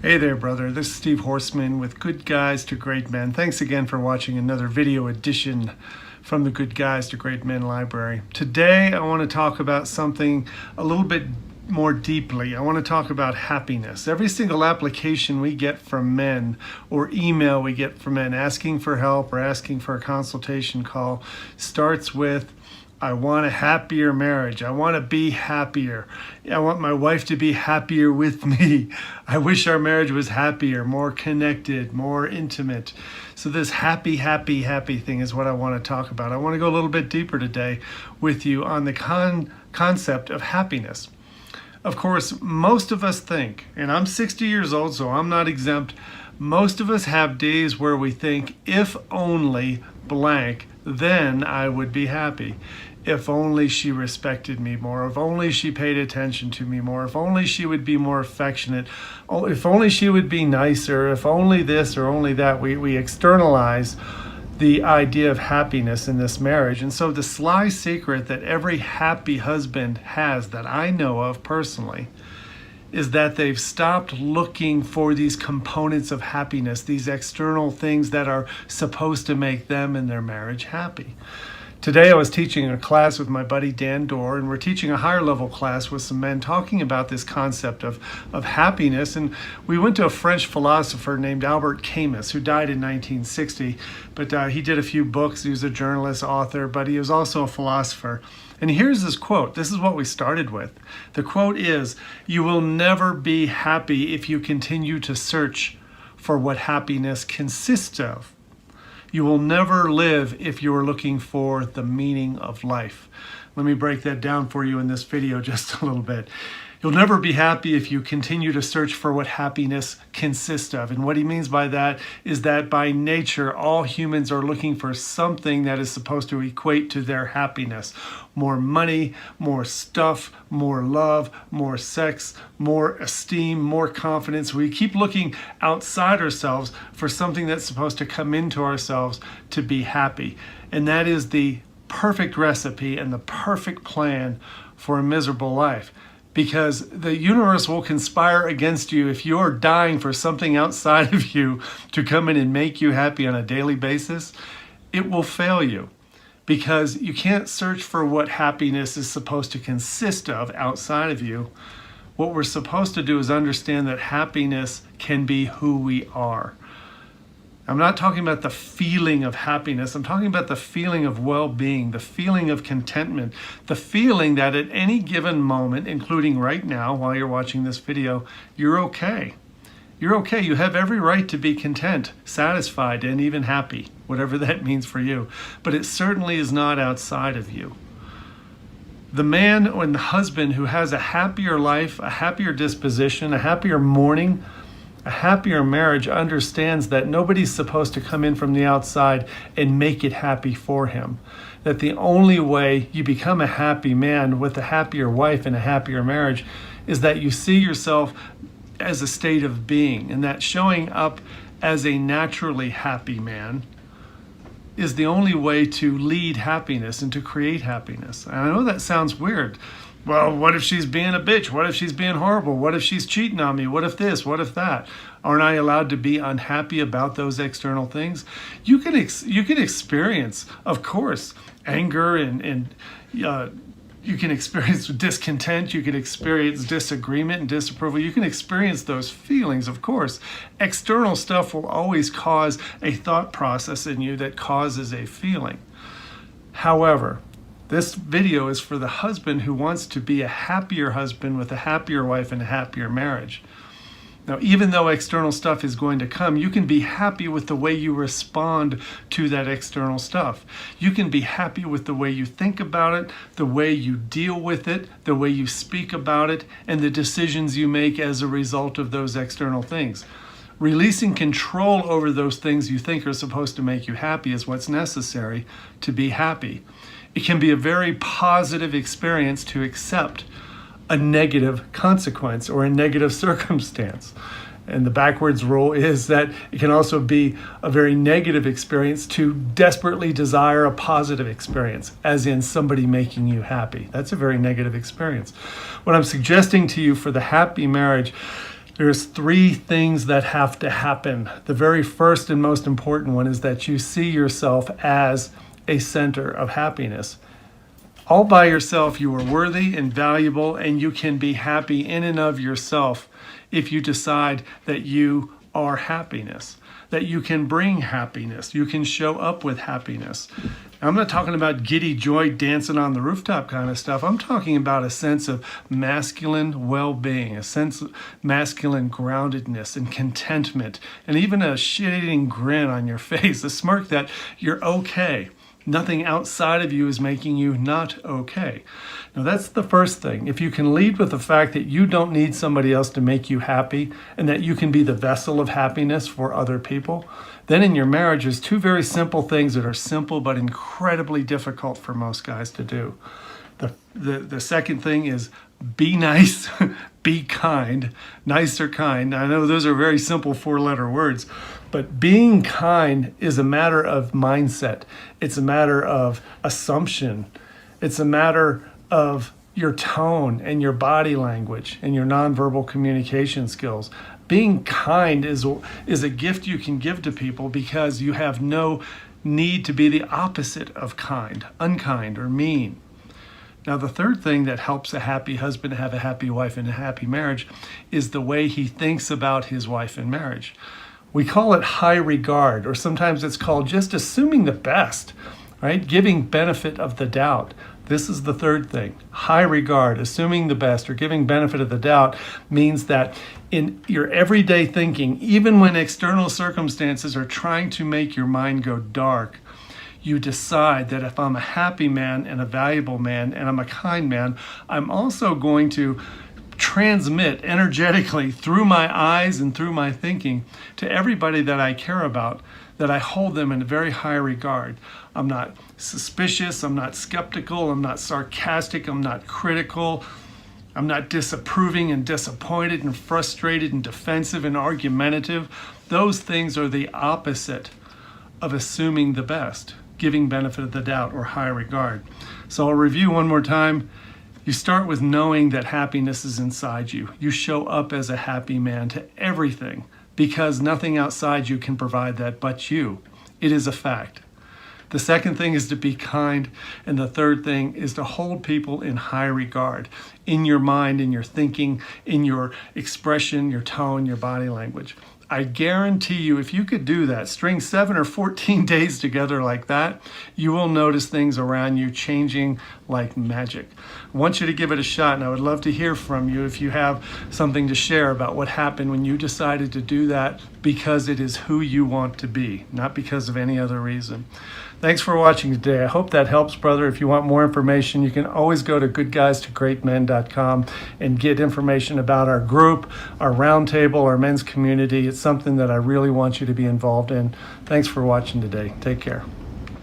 Hey there, brother. This is Steve Horstman with Good Guys to Great Men. Thanks again for watching another video edition from the Good Guys to Great Men library. Today, I want to talk about something a little bit more deeply. I want to talk about happiness. Every single application we get from men or email we get from men asking for help or asking for a consultation call starts with, I want a happier marriage. I want to be happier. I want my wife to be happier with me. I wish our marriage was happier, more connected, more intimate. So this happy thing is what I want to talk about. I want to go a little bit deeper today with you on the concept of happiness. Of course, most of us think, and I'm 60 years old, so I'm not exempt, most of us have days where we think, if only blank, then I would be happy. If only she respected me more, if only she paid attention to me more, if only she would be more affectionate, if only she would be nicer, if only this or only that. We externalize the idea of happiness in this marriage. And so the sly secret that every happy husband has that I know of personally is that they've stopped looking for these components of happiness, these external things that are supposed to make them and their marriage happy. Today I was teaching a class with my buddy Dan Dorr, and we're teaching a higher level class with some men talking about this concept of happiness. And we went to a French philosopher named Albert Camus, who died in 1960, but he did a few books. He was a journalist, author, but he was also a philosopher. And here's his quote. This is what we started with. The quote is, "You will never be happy if you continue to search for what happiness consists of. You will never live if you are looking for the meaning of life." Let me break that down for you in this video just a little bit. You'll never be happy if you continue to search for what happiness consists of. And what he means by that is that by nature, all humans are looking for something that is supposed to equate to their happiness. More money, more stuff, more love, more sex, more esteem, more confidence. We keep looking outside ourselves for something that's supposed to come into ourselves to be happy. And that is the perfect recipe and the perfect plan for a miserable life. Because the universe will conspire against you if you're dying for something outside of you to come in and make you happy on a daily basis. It will fail you because you can't search for what happiness is supposed to consist of outside of you. What we're supposed to do is understand that happiness can be who we are. I'm not talking about the feeling of happiness. I'm talking about the feeling of well-being, the feeling of contentment, the feeling that at any given moment, including right now while you're watching this video, you're okay. You're okay. You have every right to be content, satisfied, and even happy, whatever that means for you. But it certainly is not outside of you. The man or the husband who has a happier life, a happier disposition, a happier morning, a happier marriage understands that nobody's supposed to come in from the outside and make it happy for him. That the only way you become a happy man with a happier wife and a happier marriage is that you see yourself as a state of being, and that showing up as a naturally happy man is the only way to lead happiness and to create happiness. And I know that sounds weird. Well, what if she's being a bitch? What if she's being horrible? What if she's cheating on me? What if this? What if that? Aren't I allowed to be unhappy about those external things? You can experience, of course, anger and you can experience discontent. You can experience disagreement and disapproval. You can experience those feelings, of course. External stuff will always cause a thought process in you that causes a feeling. However, this video is for the husband who wants to be a happier husband with a happier wife and a happier marriage. Now, even though external stuff is going to come, you can be happy with the way you respond to that external stuff. You can be happy with the way you think about it, the way you deal with it, the way you speak about it, and the decisions you make as a result of those external things. Releasing control over those things you think are supposed to make you happy is what's necessary to be happy. It can be a very positive experience to accept a negative consequence or a negative circumstance. And the backwards rule is that it can also be a very negative experience to desperately desire a positive experience, as in somebody making you happy. That's a very negative experience. What I'm suggesting to you for the happy marriage There's three things that have to happen. The very first and most important one is that you see yourself as a center of happiness. All by yourself, you are worthy and valuable, and you can be happy in and of yourself if you decide that you are happiness, that you can bring happiness, you can show up with happiness. I'm not talking about giddy joy dancing on the rooftop kind of stuff. I'm talking about a sense of masculine well-being, a sense of masculine groundedness and contentment, and even a shit-eating grin on your face, a smirk that you're okay. Nothing outside of you is making you not okay. Now that's the first thing. If you can lead with the fact that you don't need somebody else to make you happy and that you can be the vessel of happiness for other people, then in your marriage there's two very simple things that are simple but incredibly difficult for most guys to do. The second thing is be nice, be kind, nice or kind. I know those are very simple four-letter words, but being kind is a matter of mindset. It's a matter of assumption. It's a matter of your tone and your body language and your nonverbal communication skills. Being kind is a gift you can give to people because you have no need to be the opposite of kind, unkind, or mean. Now, the third thing that helps a happy husband have a happy wife and a happy marriage is the way he thinks about his wife and marriage. We call it high regard, or sometimes it's called just assuming the best, right? Giving benefit of the doubt. This is the third thing. High regard, assuming the best, or giving benefit of the doubt means that in your everyday thinking, even when external circumstances are trying to make your mind go dark, you decide that if I'm a happy man and a valuable man and I'm a kind man, I'm also going to transmit energetically through my eyes and through my thinking to everybody that I care about, that I hold them in a very high regard. I'm not suspicious, I'm not skeptical, I'm not sarcastic, I'm not critical, I'm not disapproving and disappointed and frustrated and defensive and argumentative. Those things are the opposite of assuming the best, giving benefit of the doubt, or high regard. So I'll review one more time. You start with knowing that happiness is inside you. You show up as a happy man to everything because nothing outside you can provide that but you. It is a fact. The second thing is to be kind, and the third thing is to hold people in high regard in your mind, in your thinking, in your expression, your tone, your body language. I guarantee you, if you could do that, string 7 or 14 days together like that, you will notice things around you changing like magic. I want you to give it a shot, and I would love to hear from you if you have something to share about what happened when you decided to do that because it is who you want to be, not because of any other reason. Thanks for watching today. I hope that helps, brother. If you want more information, you can always go to goodguystogreatmen.com and get information about our group, our roundtable, our men's community. It's something that I really want you to be involved in. Thanks for watching today. Take care.